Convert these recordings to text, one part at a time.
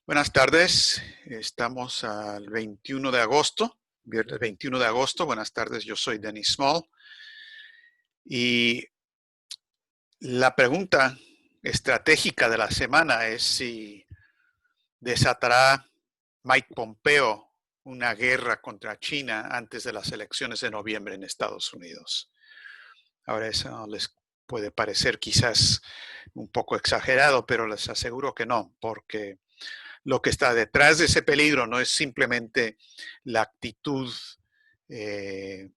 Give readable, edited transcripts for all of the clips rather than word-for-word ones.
Buenas tardes, estamos al 21 de agosto, viernes 21 de agosto. Buenas tardes, yo soy Dennis Small. Y la pregunta estratégica de la semana es si desatará Mike Pompeo una guerra contra China antes de las elecciones de noviembre en Estados Unidos. Ahora eso les puede parecer quizás un poco exagerado, pero les aseguro que no, porque lo que está detrás de ese peligro no es simplemente la actitud eh,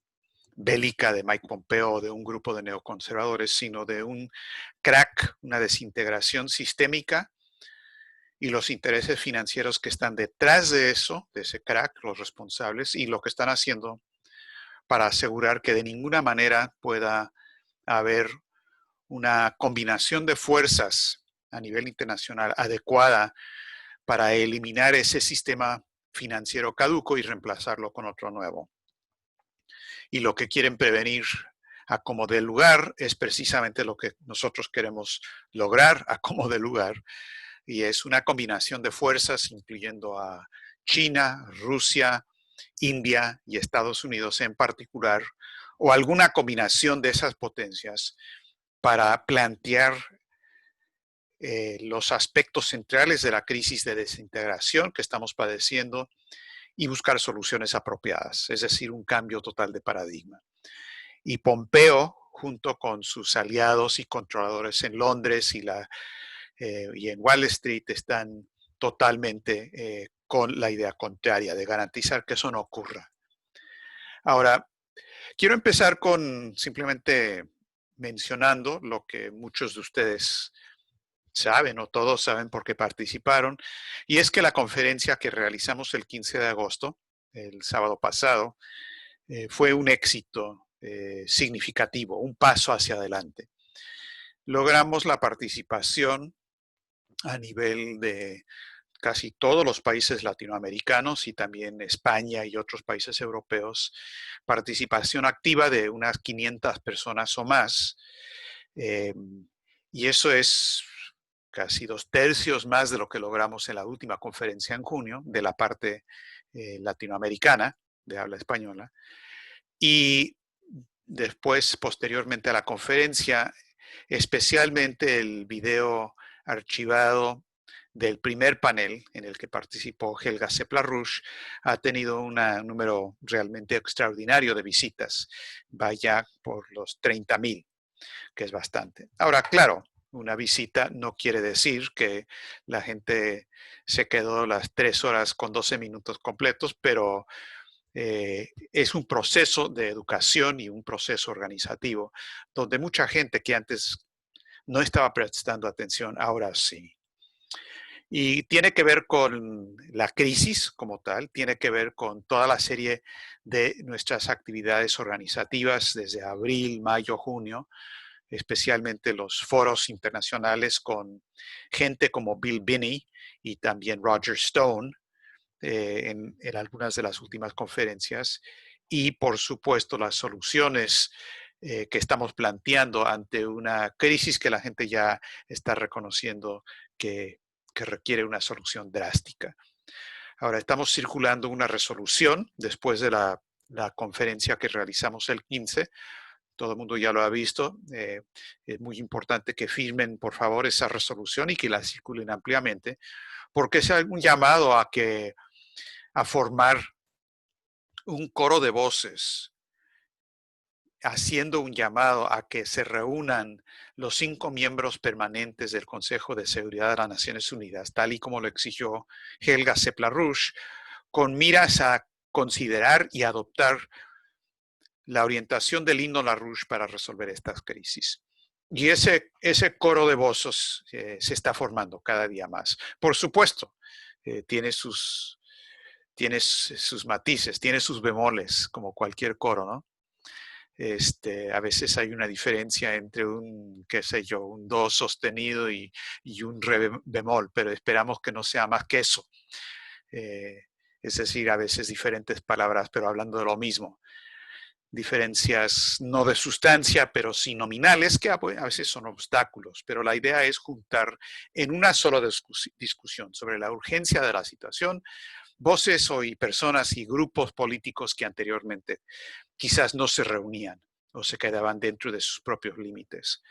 bélica de Mike Pompeo o de un grupo de neoconservadores, sino de un crack, una desintegración sistémica y los intereses financieros que están detrás de eso, de ese crack, los responsables, y lo que están haciendo para asegurar que de ninguna manera pueda haber una combinación de fuerzas a nivel internacional adecuada para eliminar ese sistema financiero caduco y reemplazarlo con otro nuevo. Y lo que quieren prevenir a como de lugar es precisamente lo que nosotros queremos lograr a como de lugar, y es una combinación de fuerzas incluyendo a China, Rusia, India y Estados Unidos en particular, o alguna combinación de esas potencias para plantear los aspectos centrales de la crisis de desintegración que estamos padeciendo y buscar soluciones apropiadas, es decir, un cambio total de paradigma. Y Pompeo, junto con sus aliados y controladores en Londres y en Wall Street, están totalmente con la idea contraria de garantizar que eso no ocurra. Ahora, quiero empezar con simplemente mencionando lo que muchos de ustedes saben o todos saben porque participaron, y es que la conferencia que realizamos el 15 de agosto, el sábado pasado, fue un éxito significativo, un paso hacia adelante. Logramos la participación a nivel de casi todos los países latinoamericanos y también España y otros países europeos, participación activa de unas 500 personas o más. Eh, y eso es casi 2/3 más de lo que logramos en la última conferencia en junio, de la parte latinoamericana, de habla española. Y después, posteriormente a la conferencia, especialmente el video archivado del primer panel en el que participó Helga Sepla-Rusch ha tenido un número realmente extraordinario de visitas, vaya por los 30,000, que es bastante. Ahora, claro, una visita no quiere decir que la gente se quedó las 3 horas con 12 minutos completos, pero es un proceso de educación y un proceso organizativo donde mucha gente que antes no estaba prestando atención, ahora sí. Y tiene que ver con la crisis como tal, tiene que ver con toda la serie de nuestras actividades organizativas desde abril, mayo, junio, especialmente los foros internacionales con gente como Bill Binney y también Roger Stone en algunas de las últimas conferencias, y por supuesto las soluciones que estamos planteando ante una crisis que la gente ya está reconociendo que requiere una solución drástica. Ahora, estamos circulando una resolución después de la conferencia que realizamos el 15. Todo el mundo ya lo ha visto. Es muy importante que firmen, por favor, esa resolución y que la circulen ampliamente, porque es un llamado a formar un coro de voces, haciendo un llamado a que se reúnan los 5 miembros permanentes del Consejo de Seguridad de las Naciones Unidas, tal y como lo exigió Helga Sepla-Rusch, con miras a considerar y adoptar la orientación del himno LaRouche para resolver estas crisis. Y ese coro de voces se está formando cada día más. Por supuesto, tiene sus matices, tiene sus bemoles, como cualquier coro, ¿no? A veces hay una diferencia entre qué sé yo, un do sostenido y un re bemol, pero esperamos que no sea más que eso. Es decir, a veces diferentes palabras, pero hablando de lo mismo. diferencias no de sustancia, pero sí nominales, que a veces son obstáculos. Pero la idea es juntar en una sola discusión sobre la urgencia de la situación voces y personas y grupos políticos que anteriormente quizás no se reunían o se quedaban dentro de sus propios límites.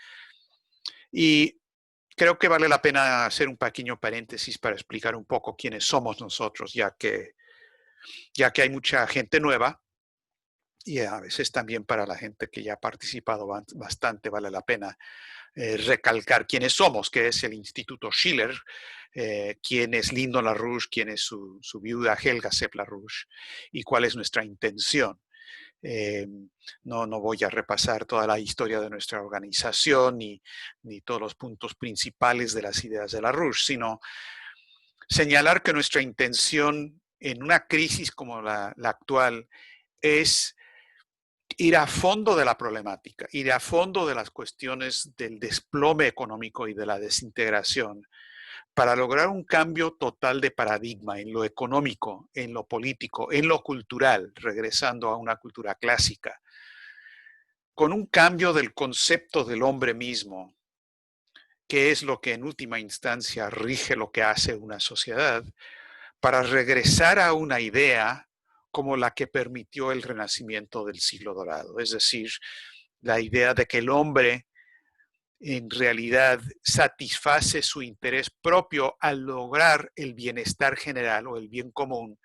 Y creo que vale la pena hacer un pequeño paréntesis para explicar un poco quiénes somos nosotros, ya que hay mucha gente nueva y a veces también para la gente que ya ha participado bastante vale la pena recalcar quiénes somos, qué es el Instituto Schiller, quién es Lyndon LaRouche, quién es su viuda Helga Sepp LaRouche y cuál es nuestra intención. No voy a repasar toda la historia de nuestra organización ni todos los puntos principales de las ideas de LaRouche, sino señalar que nuestra intención en una crisis como la actual es ir a fondo de la problemática, ir a fondo de las cuestiones del desplome económico y de la desintegración para lograr un cambio total de paradigma en lo económico, en lo político, en lo cultural, regresando a una cultura clásica, con un cambio del concepto del hombre mismo, que es lo que en última instancia rige lo que hace una sociedad, para regresar a una idea como la que permitió el renacimiento del siglo dorado, es decir, la idea de que el hombre en realidad satisface su interés propio al lograr el bienestar general o el bien común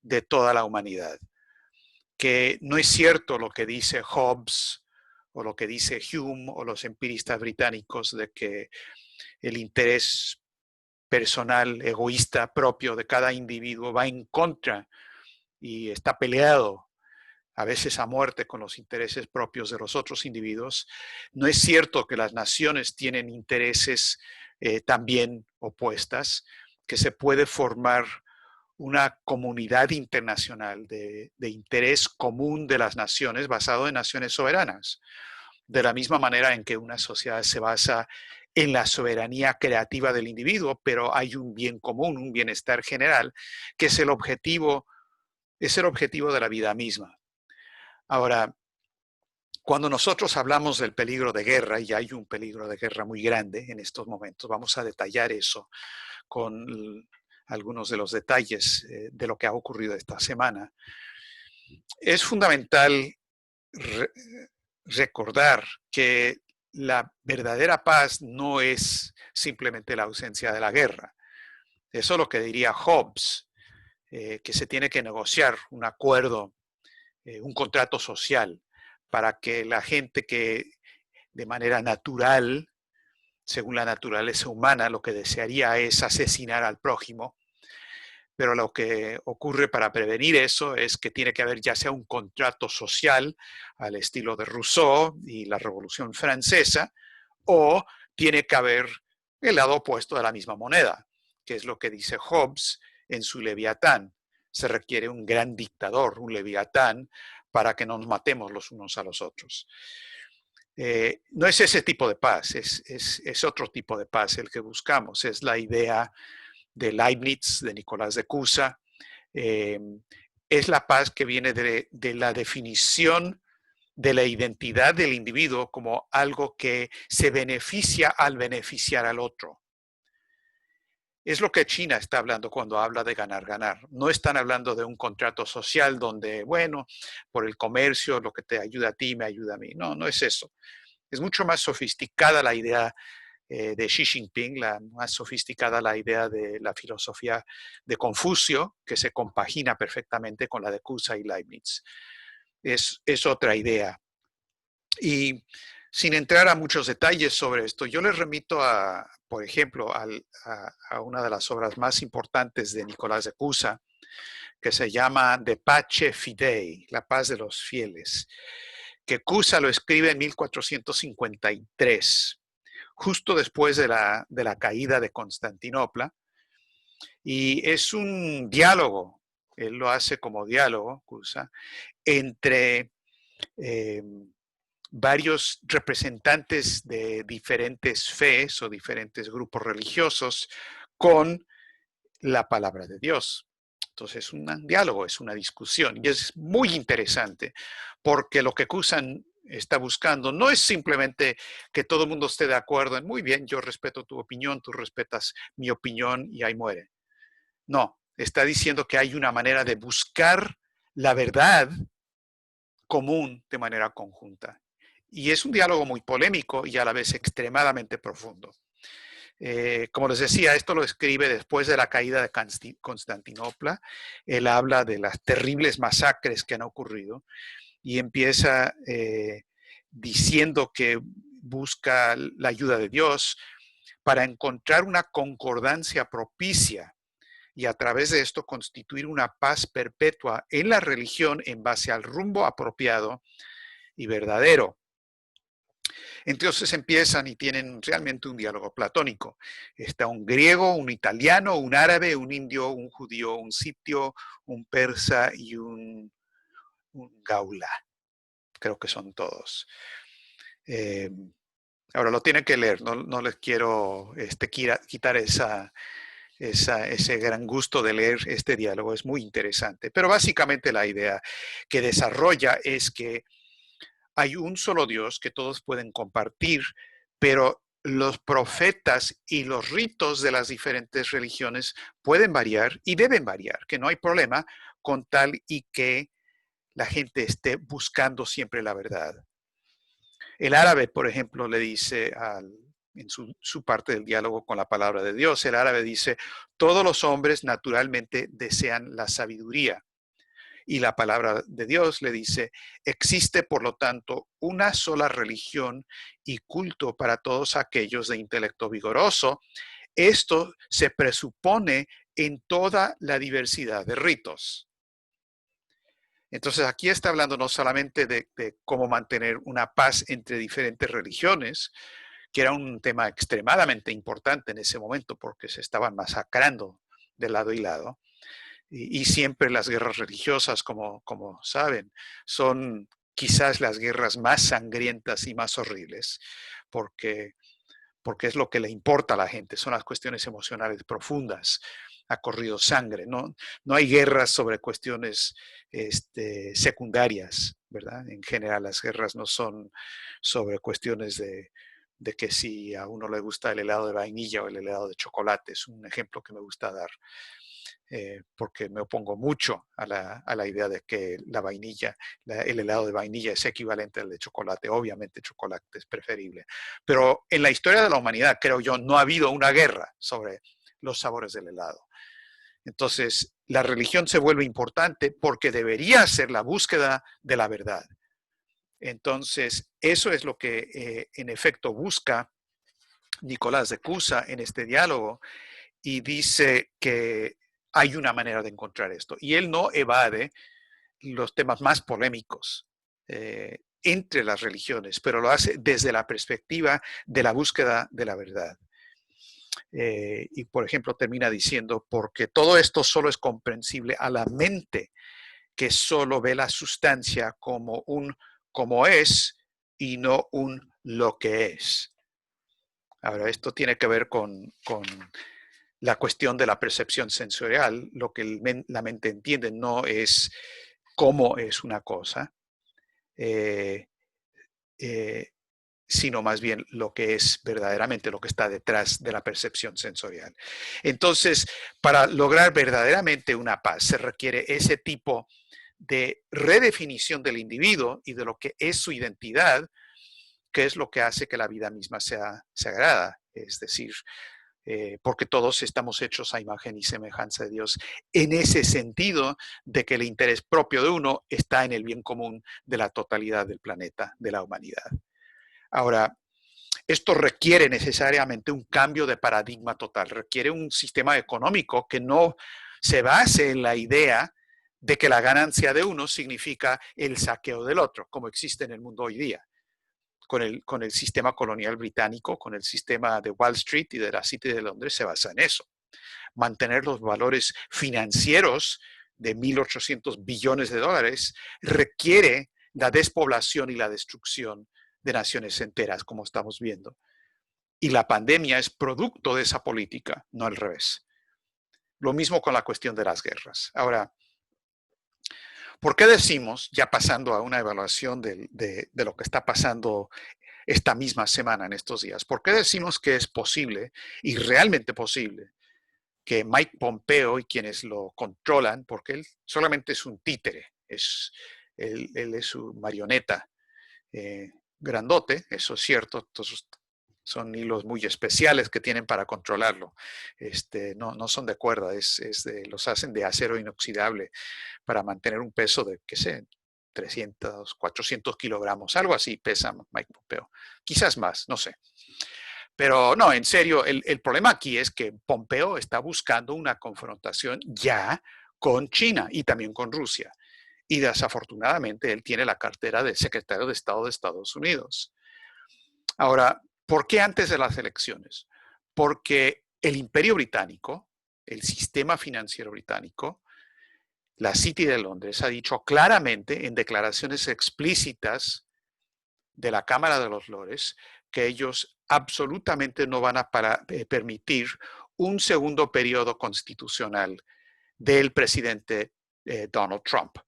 de toda la humanidad. Que no es cierto lo que dice Hobbes o lo que dice Hume o los empiristas británicos de que el interés personal, egoísta, propio de cada individuo va en contra y está peleado a veces a muerte con los intereses propios de los otros individuos. No es cierto que las naciones tienen intereses también opuestas, que se puede formar una comunidad internacional de interés común de las naciones basado en naciones soberanas. De la misma manera en que una sociedad se basa en la soberanía creativa del individuo, pero hay un bien común, un bienestar general, que es el objetivo de la vida misma. Ahora, cuando nosotros hablamos del peligro de guerra, y hay un peligro de guerra muy grande en estos momentos, vamos a detallar eso con algunos de los detalles de lo que ha ocurrido esta semana. Es fundamental recordar que la verdadera paz no es simplemente la ausencia de la guerra. Eso es lo que diría Hobbes, que se tiene que negociar un acuerdo, un contrato social, para que la gente que de manera natural, según la naturaleza humana, lo que desearía es asesinar al prójimo, pero lo que ocurre para prevenir eso es que tiene que haber ya sea un contrato social al estilo de Rousseau y la Revolución Francesa, o tiene que haber el lado opuesto de la misma moneda, que es lo que dice Hobbes en su Leviatán. Se requiere un gran dictador, un Leviatán, para que no nos matemos los unos a los otros. No es ese tipo de paz, es otro tipo de paz el que buscamos, es la idea de Leibniz, de Nicolás de Cusa, es la paz que viene de la definición de la identidad del individuo como algo que se beneficia al beneficiar al otro. Es lo que China está hablando cuando habla de ganar, ganar. No están hablando de un contrato social donde, bueno, por el comercio, lo que te ayuda a ti me ayuda a mí. No, no es eso. Es mucho más sofisticada la idea de Xi Jinping, más sofisticada la idea de la filosofía de Confucio, que se compagina perfectamente con la de Cusa y Leibniz. Es otra idea. Y sin entrar a muchos detalles sobre esto, yo les remito por ejemplo, a una de las obras más importantes de Nicolás de Cusa, que se llama De Pace Fidei, La paz de los fieles, que Cusa lo escribe en 1453, justo después de la caída de Constantinopla, y es un diálogo, él lo hace como diálogo, Cusa, entre varios representantes de diferentes fees o diferentes grupos religiosos con la palabra de Dios. Entonces, es un diálogo, es una discusión y es muy interesante porque lo que Kusan está buscando no es simplemente que todo el mundo esté de acuerdo en, muy bien, yo respeto tu opinión, tú respetas mi opinión y ahí muere. No, está diciendo que hay una manera de buscar la verdad común de manera conjunta. Y es un diálogo muy polémico y a la vez extremadamente profundo. Como les decía, esto lo escribe después de la caída de Constantinopla. Él habla de las terribles masacres que han ocurrido y empieza diciendo que busca la ayuda de Dios para encontrar una concordancia propicia y a través de esto constituir una paz perpetua en la religión en base al rumbo apropiado y verdadero. Entonces empiezan y tienen realmente un diálogo platónico. Está un griego, un italiano, un árabe, un indio, un judío, un sitio, un persa y un gaula. Creo que son todos. Ahora lo tienen que leer, no les quiero quitar ese gran gusto de leer este diálogo, es muy interesante. Pero básicamente la idea que desarrolla es que hay un solo Dios que todos pueden compartir, pero los profetas y los ritos de las diferentes religiones pueden variar y deben variar, que no hay problema con tal y que la gente esté buscando siempre la verdad. El árabe, por ejemplo, le dice en su parte del diálogo con la palabra de Dios, el árabe dice, todos los hombres naturalmente desean la sabiduría. Y la palabra de Dios le dice, existe por lo tanto una sola religión y culto para todos aquellos de intelecto vigoroso. Esto se presupone en toda la diversidad de ritos. Entonces aquí está hablando no solamente de cómo mantener una paz entre diferentes religiones, que era un tema extremadamente importante en ese momento porque se estaban masacrando de lado y lado. Y siempre las guerras religiosas, como saben, son quizás las guerras más sangrientas y más horribles, porque es lo que le importa a la gente, son las cuestiones emocionales profundas. Ha corrido sangre, no hay guerras sobre cuestiones secundarias, ¿verdad? En general las guerras no son sobre cuestiones de que si a uno le gusta el helado de vainilla o el helado de chocolate, es un ejemplo que me gusta dar. Porque me opongo mucho a la idea de que la vainilla, el helado de vainilla es equivalente al de chocolate. Obviamente chocolate es preferible. Pero en la historia de la humanidad, creo yo, no ha habido una guerra sobre los sabores del helado. Entonces, la religión se vuelve importante porque debería ser la búsqueda de la verdad. Entonces, eso es lo que en efecto busca Nicolás de Cusa en este diálogo y dice que hay una manera de encontrar esto. Y él no evade los temas más polémicos entre las religiones, pero lo hace desde la perspectiva de la búsqueda de la verdad. Y por ejemplo termina diciendo, porque todo esto solo es comprensible a la mente que solo ve la sustancia como un como es y no un lo que es. Ahora, esto tiene que ver con la cuestión de la percepción sensorial. Lo que la mente entiende no es cómo es una cosa, eh, eh, sino más bien lo que es verdaderamente, lo que está detrás de la percepción sensorial. Entonces, para lograr verdaderamente una paz se requiere ese tipo de redefinición del individuo y de lo que es su identidad, que es lo que hace que la vida misma sea sagrada. Es decir, porque todos estamos hechos a imagen y semejanza de Dios, en ese sentido de que el interés propio de uno está en el bien común de la totalidad del planeta, de la humanidad. Ahora, esto requiere necesariamente un cambio de paradigma total, requiere un sistema económico que no se base en la idea de que la ganancia de uno significa el saqueo del otro, como existe en el mundo hoy día. Con el sistema colonial británico, con el sistema de Wall Street y de la City de Londres, se basa en eso. Mantener los valores financieros de 1.800 billones de dólares requiere la despoblación y la destrucción de naciones enteras, como estamos viendo. Y la pandemia es producto de esa política, no al revés. Lo mismo con la cuestión de las guerras. Ahora, ¿por qué decimos, ya pasando a una evaluación de lo que está pasando esta misma semana, en estos días, por qué decimos que es posible y realmente posible que Mike Pompeo y quienes lo controlan, porque él solamente es un títere, él es su marioneta, grandote, eso es cierto, entonces son hilos muy especiales que tienen para controlarlo. No son de cuerda, los hacen de acero inoxidable para mantener un peso de, qué sé, 300, 400 kilogramos, algo así pesa Mike Pompeo. Quizás más, no sé. Pero no, en serio, el problema aquí es que Pompeo está buscando una confrontación ya con China y también con Rusia. Y desafortunadamente él tiene la cartera de secretario de Estado de Estados Unidos. Ahora, ¿por qué antes de las elecciones? Porque el Imperio Británico, el sistema financiero británico, la City de Londres ha dicho claramente en declaraciones explícitas de la Cámara de los Lores que ellos absolutamente no van a permitir un segundo periodo constitucional del presidente Donald Trump,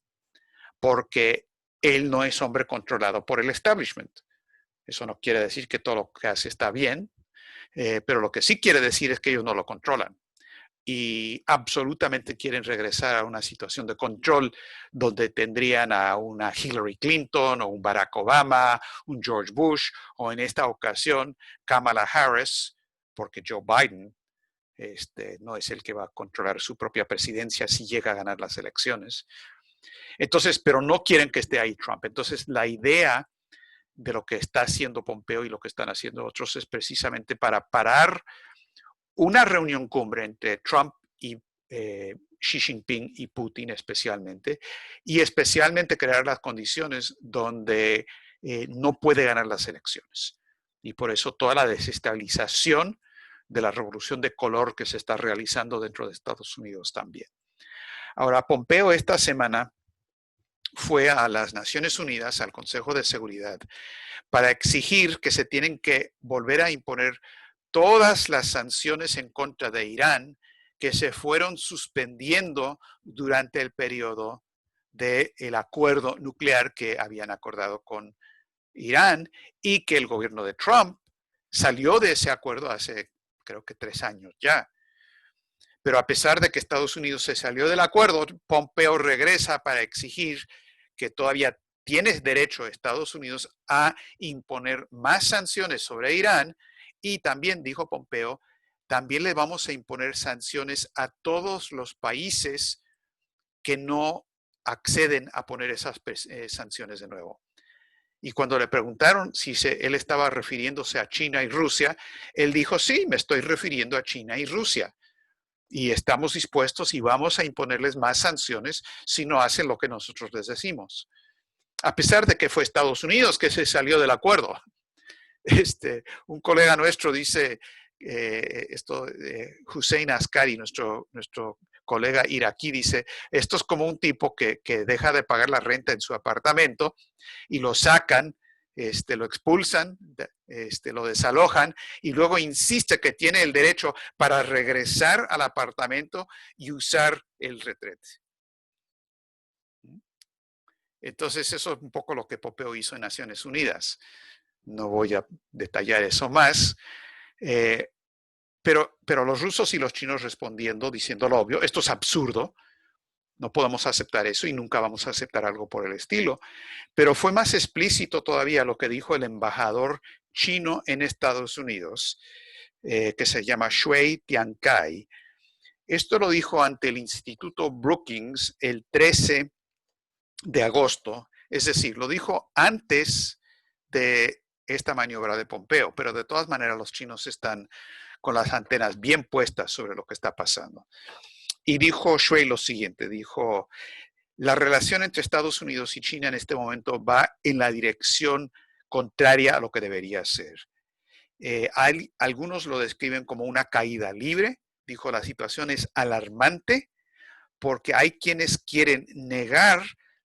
porque él no es hombre controlado por el establishment. Eso no quiere decir que todo lo que hace está bien, pero lo que sí quiere decir es que ellos no lo controlan. Y absolutamente quieren regresar a una situación de control donde tendrían a una Hillary Clinton o un Barack Obama, un George Bush o en esta ocasión Kamala Harris, porque Joe Biden no es el que va a controlar su propia presidencia si llega a ganar las elecciones. Entonces, pero no quieren que esté ahí Trump. Entonces, la idea de lo que está haciendo Pompeo y lo que están haciendo otros es precisamente para parar una reunión cumbre entre Trump y Xi Jinping y Putin especialmente, y especialmente crear las condiciones donde no puede ganar las elecciones. Y por eso toda la desestabilización de la revolución de color que se está realizando dentro de Estados Unidos también. Ahora, Pompeo esta semana fue a las Naciones Unidas, al Consejo de Seguridad, para exigir que se tienen que volver a imponer todas las sanciones en contra de Irán que se fueron suspendiendo durante el periodo del acuerdo nuclear que habían acordado con Irán y que el gobierno de Trump salió de ese acuerdo hace creo que 3 años ya. Pero a pesar de que Estados Unidos se salió del acuerdo, Pompeo regresa para exigir que todavía tiene derecho Estados Unidos a imponer más sanciones sobre Irán y también, dijo Pompeo, también le vamos a imponer sanciones a todos los países que no acceden a poner esas sanciones de nuevo. Y cuando le preguntaron si él estaba refiriéndose a China y Rusia, él dijo, sí, me estoy refiriendo a China y Rusia. Y estamos dispuestos y vamos a imponerles más sanciones si no hacen lo que nosotros les decimos. A pesar de que fue Estados Unidos que se salió del acuerdo. Un colega nuestro dice, Hussein Askari, nuestro colega iraquí, dice, esto es como un tipo que deja de pagar la renta en su apartamento y lo sacan, lo expulsan, lo desalojan y luego insiste que tiene el derecho para regresar al apartamento y usar el retrete. Entonces eso es un poco lo que Pompeo hizo en Naciones Unidas. No voy a detallar eso más, pero los rusos y los chinos respondiendo, diciendo lo obvio, esto es absurdo, no podemos aceptar eso y nunca vamos a aceptar algo por el estilo. Pero fue más explícito todavía lo que dijo el embajador chino en Estados Unidos, que se llama Shui Tiankai. Esto lo dijo ante el Instituto Brookings el 13 de agosto, es decir, lo dijo antes de esta maniobra de Pompeo, pero de todas maneras los chinos están con las antenas bien puestas sobre lo que está pasando. Y dijo Shui lo siguiente, dijo, la relación entre Estados Unidos y China en este momento va en la dirección contraria a lo que debería ser. Algunos lo describen como una caída libre, dijo, la situación es alarmante porque hay quienes quieren negar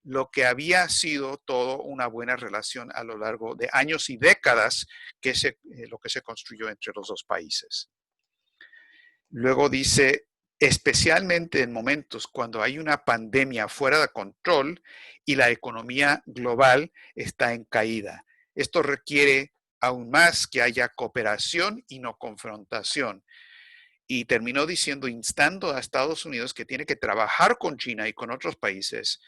lo que había sido todo una buena relación a lo largo de años y décadas, que es lo que se construyó entre los dos países. Luego dice, especialmente en momentos cuando hay una pandemia fuera de control y la economía global está en caída. Esto requiere aún más que haya cooperación y no confrontación. Y terminó diciendo, instando a Estados Unidos que tiene que trabajar con China y con otros países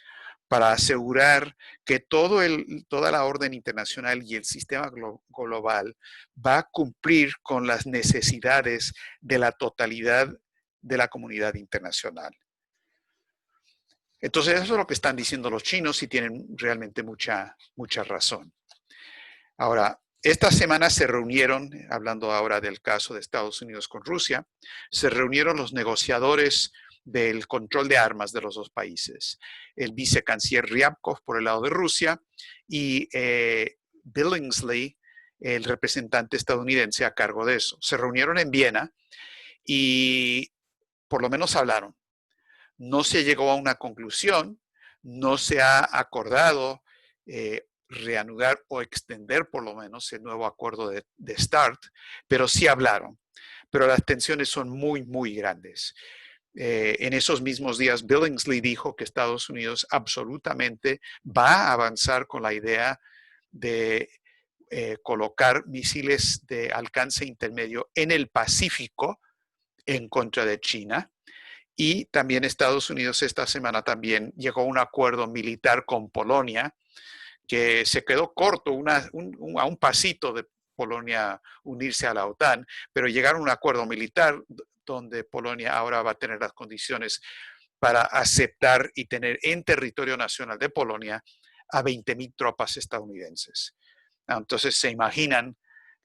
para asegurar que toda la orden internacional y el sistema global va a cumplir con las necesidades de la totalidad de la comunidad internacional. Entonces, eso es lo que están diciendo los chinos y tienen realmente mucha razón. Ahora, esta semana se reunieron, hablando ahora del caso de Estados Unidos con Rusia, se reunieron los negociadores del control de armas de los dos países. El vicecanciller Ryabkov por el lado de Rusia y Billingsley, el representante estadounidense a cargo de eso. Se reunieron en Viena y por lo menos hablaron. No se llegó a una conclusión, no se ha acordado reanudar o extender por lo menos el nuevo acuerdo de START, pero sí hablaron. Pero las tensiones son muy grandes. En esos mismos días, Billingsley dijo que Estados Unidos absolutamente va a avanzar con la idea de colocar misiles de alcance intermedio en el Pacífico en contra de China. Y también Estados Unidos esta semana también llegó a un acuerdo militar con Polonia, que se quedó corto, a un pasito de Polonia unirse a la OTAN, pero llegaron a un acuerdo militar donde Polonia ahora va a tener las condiciones para aceptar y tener en territorio nacional de Polonia a 20,000 tropas estadounidenses. Entonces se imaginan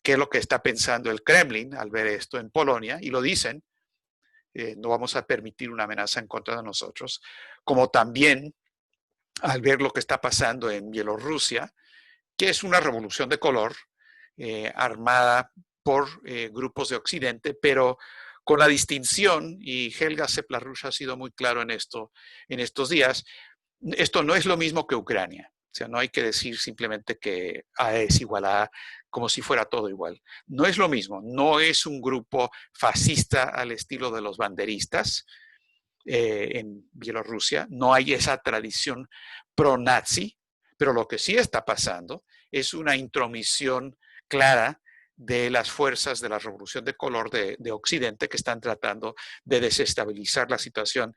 qué es lo que está pensando el Kremlin al ver esto en Polonia, y lo dicen, no vamos a permitir una amenaza en contra de nosotros, como también al ver lo que está pasando en Bielorrusia, que es una revolución de color armada por grupos de Occidente, pero con la distinción, y Helga Seplarrush ha sido muy claro en esto en estos días, esto no es lo mismo que Ucrania. O sea, no hay que decir simplemente que A es igual a A como si fuera todo igual. No es lo mismo, no es un grupo fascista al estilo de los banderistas en Bielorrusia, no hay esa tradición pro-nazi, pero lo que sí está pasando es una intromisión clara de las fuerzas de la revolución de color de Occidente que están tratando de desestabilizar la situación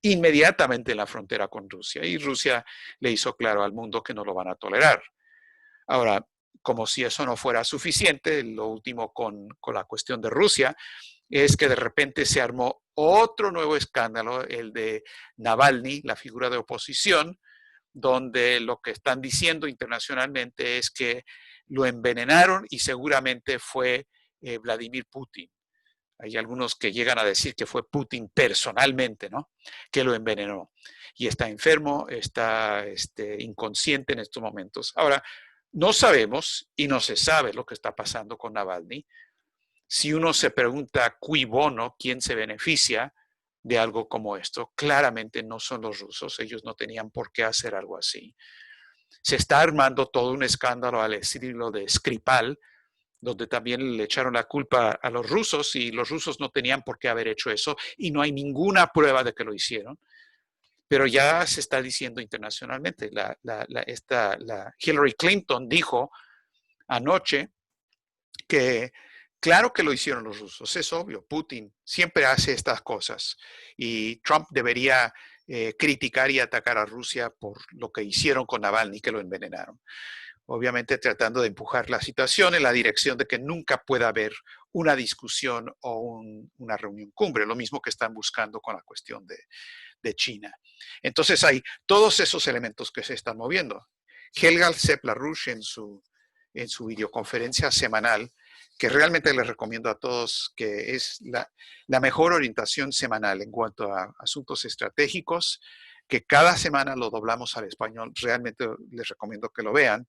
inmediatamente en la frontera con Rusia. Y Rusia le hizo claro al mundo que no lo van a tolerar. Ahora, como si eso no fuera suficiente, lo último con la cuestión de Rusia es que de repente se armó otro nuevo escándalo, el de Navalny, la figura de oposición, donde lo que están diciendo internacionalmente es que lo envenenaron y seguramente fue Vladimir Putin. Hay algunos que llegan a decir que fue Putin personalmente, ¿no? Que lo envenenó. Y está enfermo, está inconsciente en estos momentos. Ahora, no sabemos y no se sabe lo que está pasando con Navalny. Si uno se pregunta cui bono, quién se beneficia de algo como esto, claramente no son los rusos. Ellos no tenían por qué hacer algo así. Se está armando todo un escándalo al estilo de Skripal, donde también le echaron la culpa a los rusos y los rusos no tenían por qué haber hecho eso y no hay ninguna prueba de que lo hicieron. Pero ya se está diciendo internacionalmente. La Hillary Clinton dijo anoche que claro que lo hicieron los rusos, es obvio, Putin siempre hace estas cosas y Trump debería criticar y atacar a Rusia por lo que hicieron con Navalny, que lo envenenaron. Obviamente tratando de empujar la situación en la dirección de que nunca pueda haber una discusión o una reunión cumbre, lo mismo que están buscando con la cuestión de China. Entonces hay todos esos elementos que se están moviendo. Helga Seplarrush en su videoconferencia semanal, que realmente les recomiendo a todos, que es la mejor orientación semanal en cuanto a asuntos estratégicos, que cada semana lo doblamos al español, realmente les recomiendo que lo vean.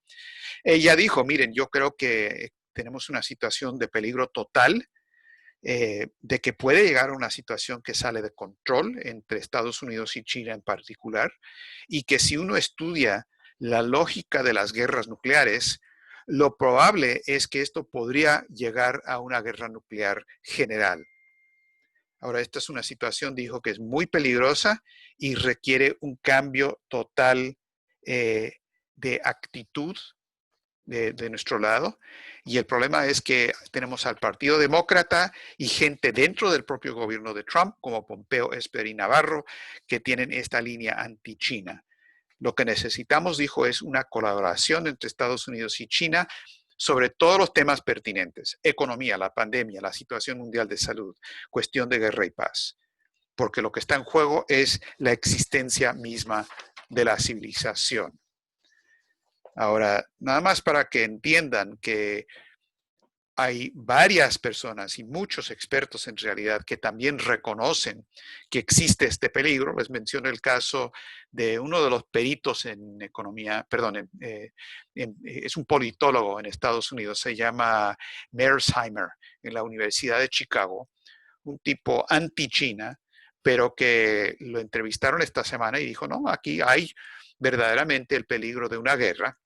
Ella dijo, miren, yo creo que tenemos una situación de peligro total, de que puede llegar a una situación que sale de control entre Estados Unidos y China en particular, y que si uno estudia la lógica de las guerras nucleares, lo probable es que esto podría llegar a una guerra nuclear general. Ahora, esta es una situación, dijo, que es muy peligrosa y requiere un cambio total de actitud de nuestro lado. Y el problema es que tenemos al Partido Demócrata y gente dentro del propio gobierno de Trump, como Pompeo, Esper y Navarro, que tienen esta línea anti-China. Lo que necesitamos, dijo, es una colaboración entre Estados Unidos y China sobre todos los temas pertinentes: economía, la pandemia, la situación mundial de salud, cuestión de guerra y paz. Porque lo que está en juego es la existencia misma de la civilización. Ahora, nada más para que entiendan que hay varias personas y muchos expertos en realidad que también reconocen que existe este peligro. Les menciono el caso de uno de los peritos en economía, perdón, es un politólogo en Estados Unidos, se llama Mearsheimer, en la Universidad de Chicago, un tipo anti-China, pero que lo entrevistaron esta semana y dijo, no, aquí hay verdaderamente el peligro de una guerra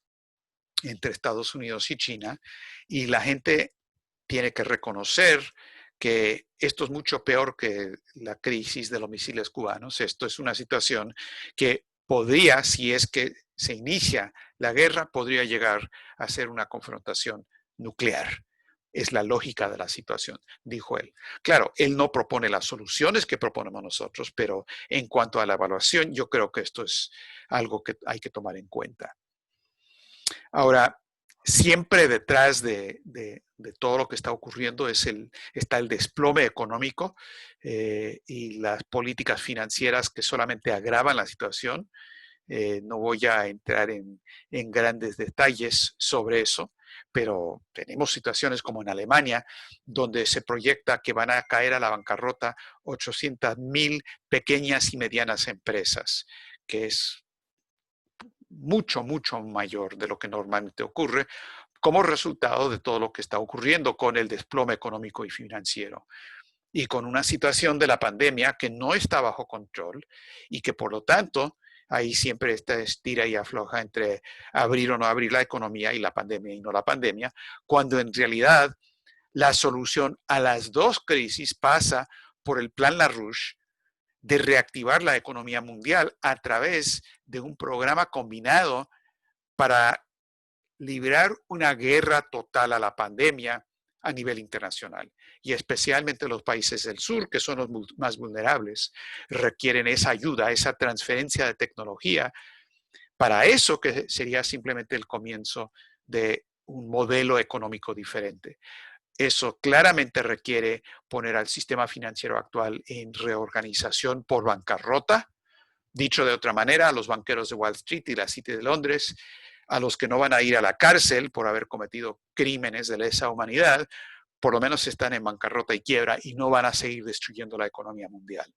entre Estados Unidos y China, y la gente tiene que reconocer que esto es mucho peor que la crisis de los misiles cubanos. Esto es una situación que podría, si es que se inicia la guerra, podría llegar a ser una confrontación nuclear. Es la lógica de la situación, dijo él. Claro, él no propone las soluciones que proponemos nosotros, pero en cuanto a la evaluación, yo creo que esto es algo que hay que tomar en cuenta. Ahora, siempre detrás de todo lo que está ocurriendo está el desplome económico y las políticas financieras que solamente agravan la situación. No voy a entrar en grandes detalles sobre eso, pero tenemos situaciones como en Alemania, donde se proyecta que van a caer a la bancarrota 800.000 pequeñas y medianas empresas, que es mucho, mucho mayor de lo que normalmente ocurre, como resultado de todo lo que está ocurriendo con el desplome económico y financiero y con una situación de la pandemia que no está bajo control y que por lo tanto ahí siempre está estira y afloja entre abrir o no abrir la economía y la pandemia y no la pandemia, cuando en realidad la solución a las dos crisis pasa por el Plan LaRouche de reactivar la economía mundial a través de un programa combinado para librar una guerra total a la pandemia a nivel internacional. Y especialmente los países del sur, que son los más vulnerables, requieren esa ayuda, esa transferencia de tecnología. Para eso que sería simplemente el comienzo de un modelo económico diferente. Eso claramente requiere poner al sistema financiero actual en reorganización por bancarrota. Dicho de otra manera, a los banqueros de Wall Street y la City de Londres, a los que no van a ir a la cárcel por haber cometido crímenes de lesa humanidad, por lo menos están en bancarrota y quiebra y no van a seguir destruyendo la economía mundial.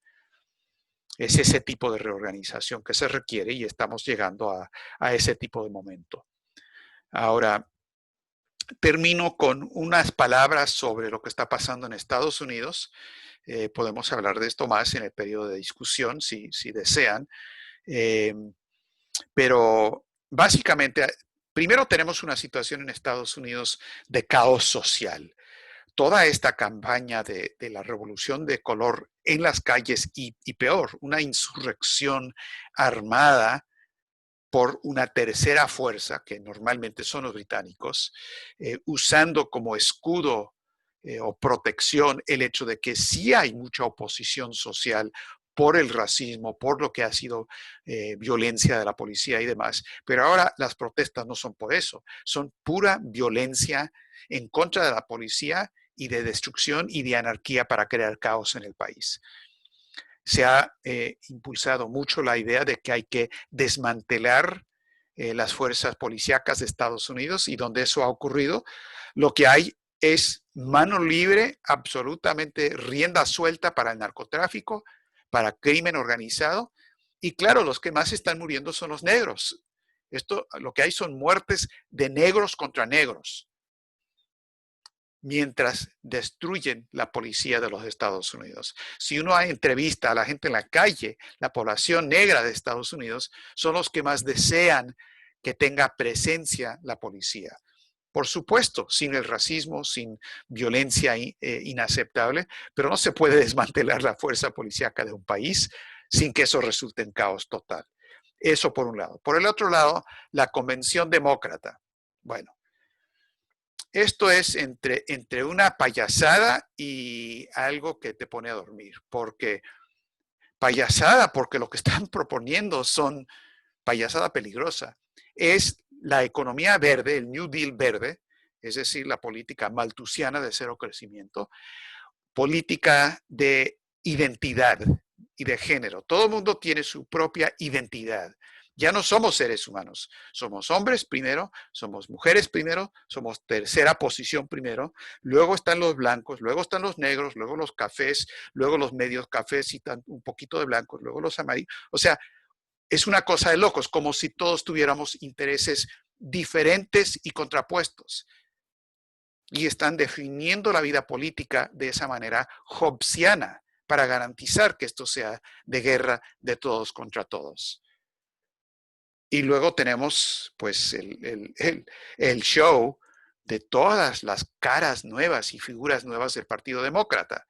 Es ese tipo de reorganización que se requiere y estamos llegando a ese tipo de momento. Ahora, termino con unas palabras sobre lo que está pasando en Estados Unidos. Podemos hablar de esto más en el periodo de discusión, si desean. Pero básicamente, primero tenemos una situación en Estados Unidos de caos social. Toda esta campaña de la revolución de color en las calles y peor, una insurrección armada por una tercera fuerza, que normalmente son los británicos, usando como escudo o protección el hecho de que sí hay mucha oposición social por el racismo, por lo que ha sido violencia de la policía y demás. Pero ahora las protestas no son por eso, son pura violencia en contra de la policía y de destrucción y de anarquía para crear caos en el país. Se ha impulsado mucho la idea de que hay que desmantelar las fuerzas policíacas de Estados Unidos, y donde eso ha ocurrido, lo que hay es mano libre, absolutamente rienda suelta para el narcotráfico, para crimen organizado, y claro, los que más están muriendo son los negros. Esto, lo que hay son muertes de negros contra negros, mientras destruyen la policía de los Estados Unidos. Si uno entrevista a la gente en la calle, la población negra de Estados Unidos son los que más desean que tenga presencia la policía. Por supuesto, sin el racismo, sin violencia inaceptable, pero no se puede desmantelar la fuerza policíaca de un país sin que eso resulte en caos total. Eso por un lado. Por el otro lado, la Convención Demócrata. Bueno, esto es entre una payasada y algo que te pone a dormir, porque payasada, porque lo que están proponiendo son payasada peligrosa. Es la economía verde, el New Deal verde, es decir, la política malthusiana de cero crecimiento, política de identidad y de género. Todo el mundo tiene su propia identidad. Ya no somos seres humanos, somos hombres primero, somos mujeres primero, somos tercera posición primero, luego están los blancos, luego están los negros, luego los cafés, luego los medios cafés y un poquito de blancos, luego los amarillos. O sea, es una cosa de locos, como si todos tuviéramos intereses diferentes y contrapuestos. Y están definiendo la vida política de esa manera hobbesiana para garantizar que esto sea de guerra de todos contra todos. Y luego tenemos pues el show de todas las caras nuevas y figuras nuevas del Partido Demócrata.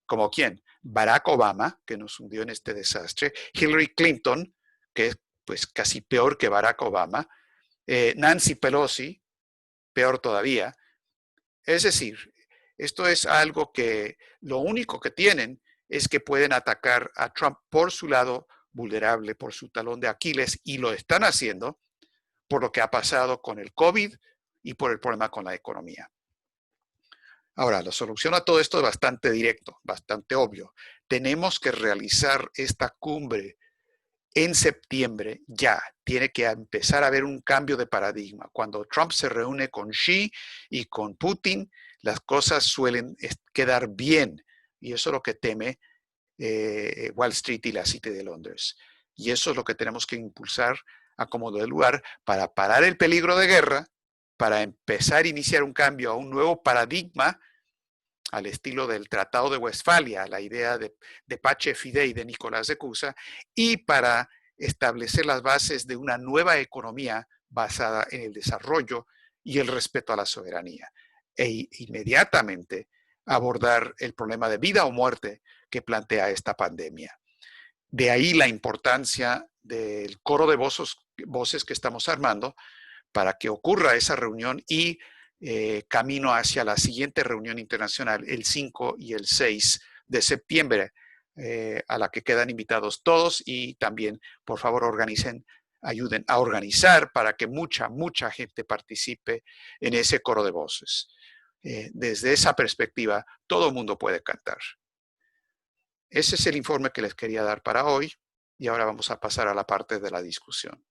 ¿Como quién? Barack Obama, que nos hundió en este desastre, Hillary Clinton, que es pues casi peor que Barack Obama, Nancy Pelosi, peor todavía. Es decir, esto es algo que lo único que tienen es que pueden atacar a Trump por su lado vulnerable, por su talón de Aquiles, y lo están haciendo por lo que ha pasado con el COVID y por el problema con la economía. Ahora, la solución a todo esto es bastante directo, bastante obvio. Tenemos que realizar esta cumbre en septiembre ya. Tiene que empezar a haber un cambio de paradigma. Cuando Trump se reúne con Xi y con Putin, las cosas suelen quedar bien. Y eso es lo que teme Wall Street y la City de Londres. Y eso es lo que tenemos que impulsar a como de lugar para parar el peligro de guerra, para empezar a iniciar un cambio a un nuevo paradigma al estilo del Tratado de Westfalia, la idea de Pace Fidei de Nicolás de Cusa, y para establecer las bases de una nueva economía basada en el desarrollo y el respeto a la soberanía. E inmediatamente abordar el problema de vida o muerte que plantea esta pandemia. De ahí la importancia del coro de voces que estamos armando para que ocurra esa reunión y camino hacia la siguiente reunión internacional, el 5 y el 6 de septiembre, a la que quedan invitados todos y también, por favor, ayuden a organizar para que mucha gente participe en ese coro de voces. Desde esa perspectiva, todo el mundo puede cantar. Ese es el informe que les quería dar para hoy y ahora vamos a pasar a la parte de la discusión.